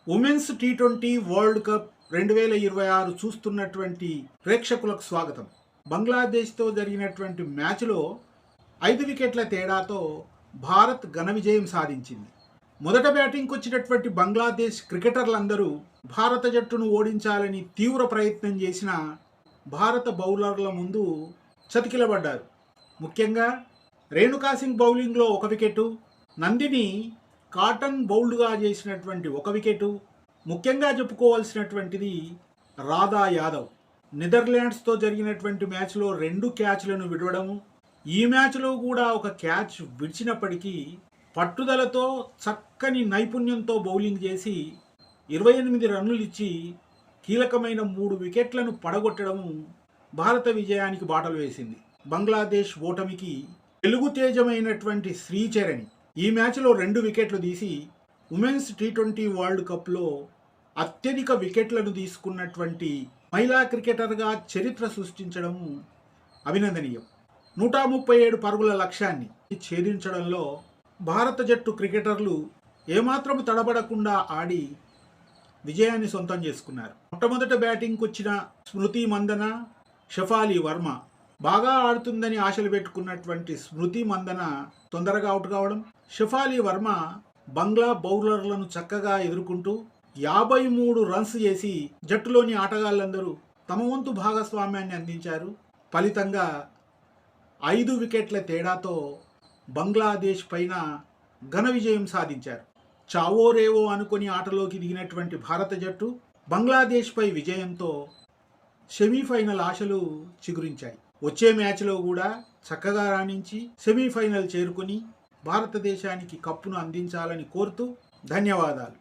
Women's T20 world cup 2026 చూస్తున్నటువంటి ప్రేక్షకులకు స్వాగతం. బంగ్లాదేశ్తో జరిగినటువంటి మ్యాచ్లో 5 వికెట్ల తేడాతో భారత్ ఘన విజయం సాధించింది. మొదట బ్యాటింగ్కి వచ్చినటువంటి బంగ్లాదేశ్ క్రికెటర్లందరూ భారత జట్టును ఓడించాలని తీవ్ర ప్రయత్నం చేసిన భారత బౌలర్ల ముందు చతికిలబడ్డారు. ముఖ్యంగా రేణుకా సింగ్ బౌలింగ్లో 1 వికెటు, నందిని కాటన్ బౌల్డ్గా చేసినటువంటి 1 వికెటు, ముఖ్యంగా చెప్పుకోవాల్సినటువంటిది రాధా యాదవ్ నెదర్లాండ్స్తో జరిగినటువంటి మ్యాచ్లో 2 క్యాచ్లను విడవడము, ఈ మ్యాచ్లో కూడా 1 క్యాచ్ విడిచినప్పటికీ పట్టుదలతో చక్కని నైపుణ్యంతో బౌలింగ్ చేసి 28 రన్నులు ఇచ్చి కీలకమైన 3 వికెట్లను పడగొట్టడము భారత విజయానికి బాటలు వేసింది. బంగ్లాదేశ్ ఓటమికి తెలుగు తేజమైనటువంటి శ్రీచరణి ఈ మ్యాచ్లో 2 వికెట్లు తీసి ఉమెన్స్ టీ20 వరల్డ్ కప్లో అత్యధిక వికెట్లను తీసుకున్నటువంటి మహిళా క్రికెటర్గా చరిత్ర సృష్టించడం అభినందనీయం. 137 పరుగుల లక్ష్యాన్ని ఛేదించడంలో భారత జట్టు క్రికెటర్లు ఏమాత్రం తడబడకుండా ఆడి విజయాన్ని సొంతం చేసుకున్నారు. మొట్టమొదట బ్యాటింగ్కి వచ్చిన స్మృతి మందన, షఫాలి వర్మ బాగా ఆడుతుందని ఆశలు పెట్టుకున్నటువంటి స్మృతి మందన తొందరగా అవుట్ కావడం, షఫాలి వర్మ బంగ్లా బౌలర్లను చక్కగా ఎదుర్కొంటూ 53 రన్స్ చేసి జట్టులోని ఆటగాళ్లందరూ తమ వంతు భాగస్వామ్యాన్ని అందించారు. ఫలితంగా 5 వికెట్ల తేడాతో బంగ్లాదేశ్ పైన ఘన విజయం సాధించారు. చావో రేవో అనుకొని ఆటలోకి దిగినటువంటి భారత జట్టు బంగ్లాదేశ్పై విజయంతో సెమీఫైనల్ ఆశలు చిగురించాయి. వచ్చే మ్యాచ్లో కూడా చక్కగా రాణించి సెమీఫైనల్ చేరుకుని భారతదేశానికి కప్పును అందించాలని కోరుతూ ధన్యవాదాలు.